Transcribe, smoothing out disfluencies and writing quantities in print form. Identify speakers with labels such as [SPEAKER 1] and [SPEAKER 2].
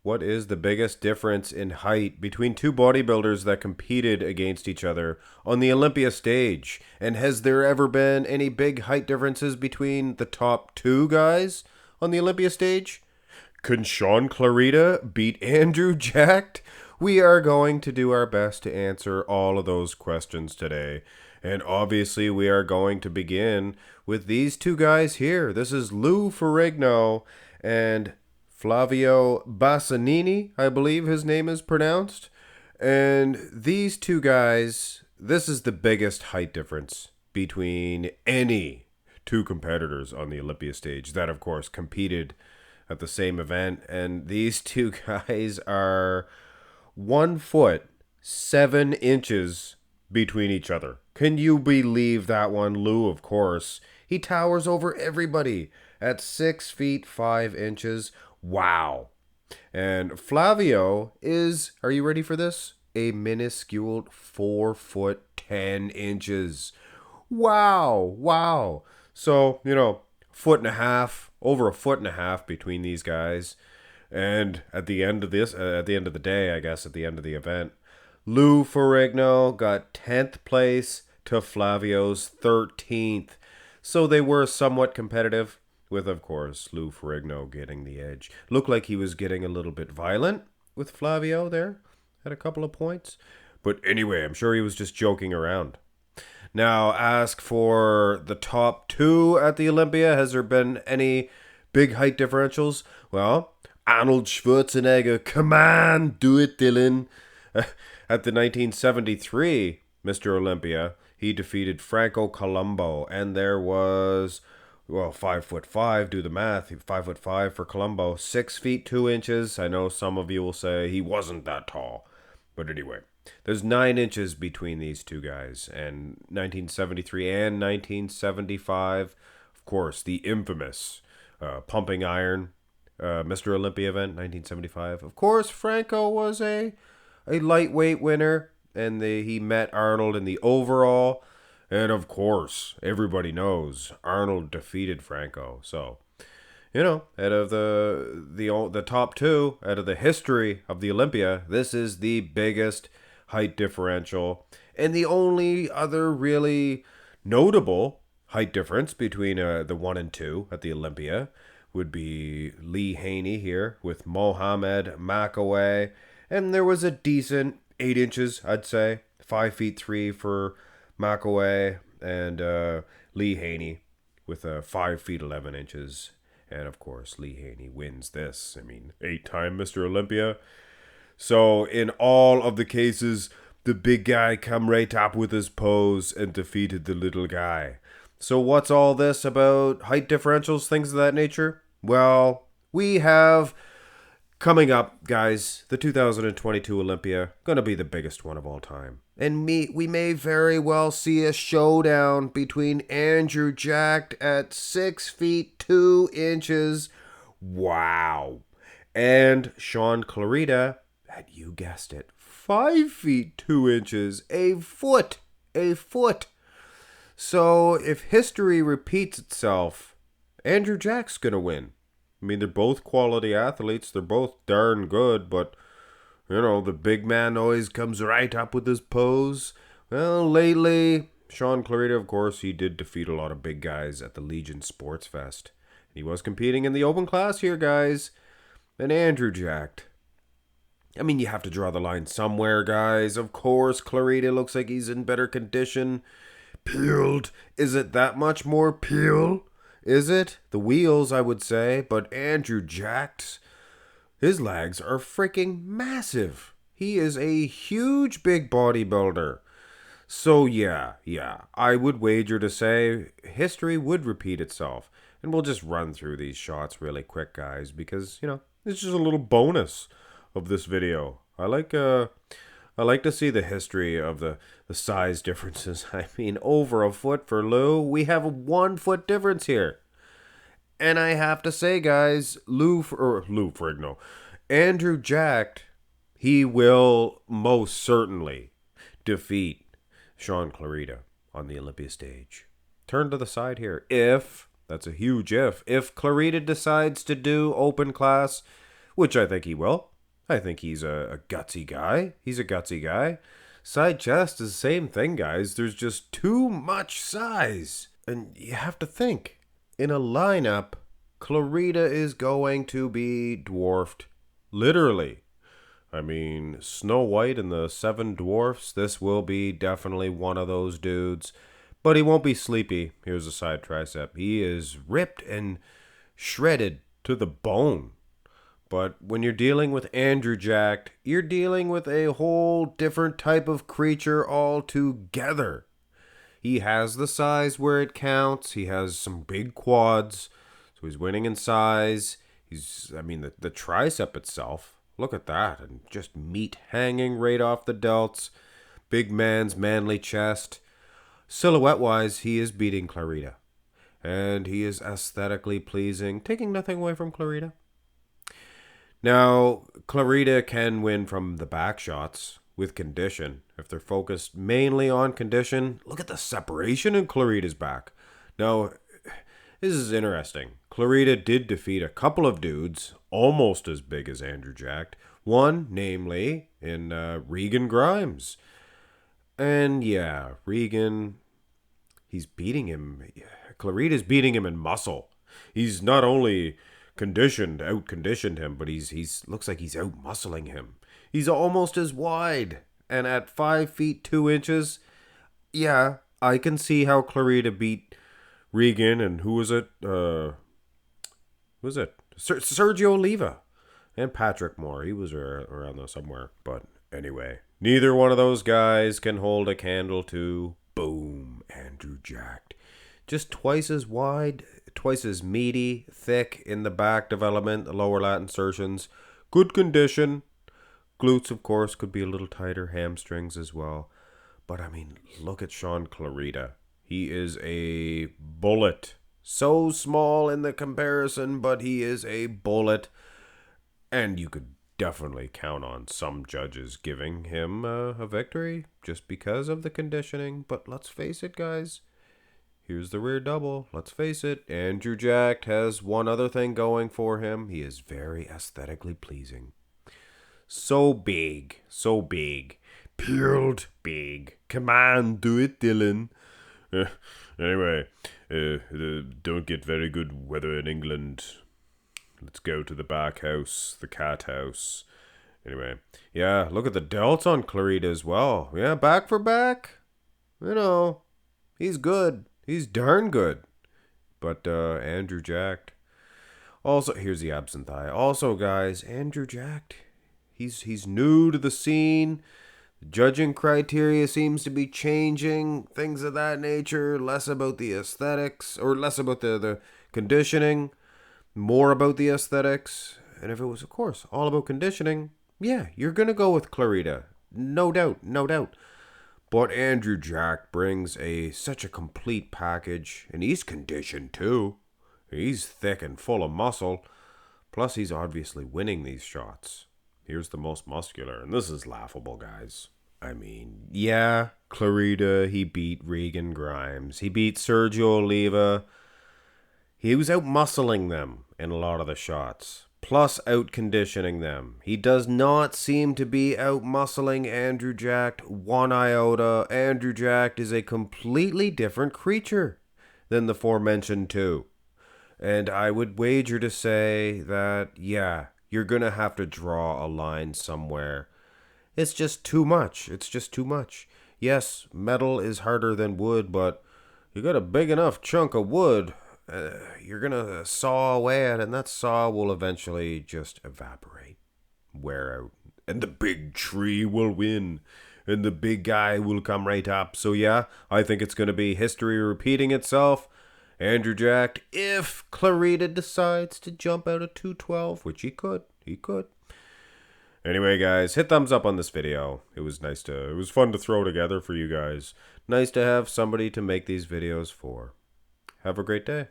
[SPEAKER 1] What is the biggest difference in height between two bodybuilders that competed against each other on the Olympia stage? And has there ever been any big height differences between the top two guys on the Olympia stage? Can Sean Clarida beat Andrew Jacked? We are going to do our best to answer all of those questions today. And obviously, we are going to begin with these two guys here. This is Lou Ferrigno and Flavio Bassanini, I believe his name is pronounced. And these two guys, this is the biggest height difference between any two competitors on the Olympia stage that, of course, competed at the same event. And these two guys are 1 foot 7 inches between each other. Can you believe that one? Lou, of course. He towers over everybody at 6 feet 5 inches. Wow. And Flavio is, are you ready for this? A minuscule 4 foot 10 inches. Wow. Wow. So, foot and a half, over a foot and a half between these guys. And at the end of the day, I guess, at the end of the event, Lou Ferrigno got 10th place to Flavio's 13th. So they were somewhat competitive, with, of course, Lou Ferrigno getting the edge. Looked like he was getting a little bit violent with Flavio there at a couple of points. But anyway, I'm sure he was just joking around. Now, ask for the top two at the Olympia. Has there been any big height differentials? Well, Arnold Schwarzenegger, come on, do it, Dylan. At the 1973 Mr. Olympia, he defeated Franco Columbo, and there was, 5'5", do the math, 5'5" for Columbo, 6 feet 2 inches. I know some of you will say he wasn't that tall, but anyway, there's 9 inches between these two guys, and 1973 and 1975, of course, the infamous pumping iron Mr. Olympia event, 1975. Of course, Franco was a lightweight winner, and he met Arnold in the overall. And of course, everybody knows Arnold defeated Franco. So, out of the top two, out of the history of the Olympia, this is the biggest height differential. And the only other really notable height difference between the 1 and 2 at the Olympia would be Lee Haney here with Mohamed Makaway. And there was a decent 8 inches, I'd say. 5 feet 3 for Makaway, and Lee Haney with 5 feet 11 inches. And of course, Lee Haney wins this. 8-time Mr. Olympia. So in all of the cases, the big guy come right up with his pose and defeated the little guy. So what's all this about height differentials, things of that nature? Well, we have coming up, guys, the 2022 Olympia, gonna be the biggest one of all time. And we may very well see a showdown between Andrew Jacked at 6 feet 2 inches. Wow. And Sean Clarida at, you guessed it, 5 feet 2 inches. A foot. So if history repeats itself, Andrew Jack's gonna win. They're both quality athletes. They're both darn good, but, the big man always comes right up with his pose. Well, lately, Sean Clarida, of course, he did defeat a lot of big guys at the Legion Sports Fest. He was competing in the open class here, guys. And Andrew Jacked. You have to draw the line somewhere, guys. Of course, Clarida looks like he's in better condition. Peeled. Is it that much more peel? Is it? The wheels, I would say. But Andrew Jacked, his legs are freaking massive. He is a huge big bodybuilder. So yeah, I would wager to say history would repeat itself. And we'll just run through these shots really quick, guys, because, it's just a little bonus of this video. I like to see the history of the size differences. Over a foot for Lou. We have a 1 foot difference here. And I have to say, guys, Lou Ferrigno, Andrew Jacked, he will most certainly defeat Sean Clarida on the Olympia stage. Turn to the side here. If, that's a huge if Clarida decides to do open class, which I think he will. I think he's a gutsy guy. He's a gutsy guy. Side chest is the same thing, guys. There's just too much size. And you have to think, in a lineup, Clarida is going to be dwarfed. Literally. I mean, Snow White and the Seven Dwarfs, this will be definitely one of those dudes. But he won't be sleepy. Here's a side tricep. He is ripped and shredded to the bone. But when you're dealing with Andrew Jacked, you're dealing with a whole different type of creature altogether. He has the size where it counts. He has some big quads. So he's winning in size. The tricep itself, look at that. And just meat hanging right off the delts. Big man's manly chest. Silhouette-wise, he is beating Clarida. And he is aesthetically pleasing, taking nothing away from Clarida. Now, Clarida can win from the back shots with condition. If they're focused mainly on condition, look at the separation in Clarida's back. Now, this is interesting. Clarida did defeat a couple of dudes almost as big as Andrew Jacked. One, namely, in Regan Grimes. And yeah, Regan, he's beating him. Clarida's beating him in muscle. He's not only out-conditioned him, but he's looks like he's out-muscling him. He's almost as wide. And at 5 feet 2 inches, yeah, I can see how Clarida beat Regan and who was it? Sergio Oliva and Patrick Moore. He was around there somewhere. But anyway, neither one of those guys can hold a candle to, boom, Andrew Jacked. Just twice as wide, twice as meaty, thick in the back development, the lower lat insertions. Good condition. Glutes, of course, could be a little tighter. Hamstrings as well. But, I mean, look at SHAUN CLARIDA. He is a bullet. So small in the comparison, but he is a bullet. And you could definitely count on some judges giving him a victory just because of the conditioning. But let's face it, guys. Here's the rear double. Let's face it. Andrew Jacked has one other thing going for him. He is very aesthetically pleasing. So big. So big. Peeled big. Come on, do it, Dylan. Anyway, don't get very good weather in England. Let's go to the back house, the cat house. Anyway, yeah, look at the delts on Clarida as well. Yeah, back for back. You know, he's good. He's darn good. But Andrew Jacked. Also, here's the absent thigh. Also, guys, Andrew Jacked. He's new to the scene. The judging criteria seems to be changing. Things of that nature. Less about the aesthetics. Or less about the conditioning. More about the aesthetics. And if it was, of course, all about conditioning, yeah, you're going to go with Clarida. No doubt. No doubt. But Andrew Jacked brings such a complete package. And he's conditioned too. He's thick and full of muscle. Plus, he's obviously winning these shots. Here's the most muscular. And this is laughable, guys. I mean, yeah, Clarida, he beat Regan Grimes. He beat Sergio Oliva. He was out-muscling them in a lot of the shots. Plus out-conditioning them. He does not seem to be out-muscling Andrew Jacked one iota. Andrew Jacked is a completely different creature than the aforementioned two. And I would wager to say that, yeah, you're going to have to draw a line somewhere. It's just too much. It's just too much. Yes, metal is harder than wood, but you got a big enough chunk of wood, you're going to saw away at it, and that saw will eventually just evaporate, wear out. And the big tree will win, and the big guy will come right up. So yeah, I think it's going to be history repeating itself. Andrew Jacked, if Clarida decides to jump out of 212, which he could. Anyway, guys, hit thumbs up on this video. It was fun to throw together for you guys. Nice to have somebody to make these videos for. Have a great day.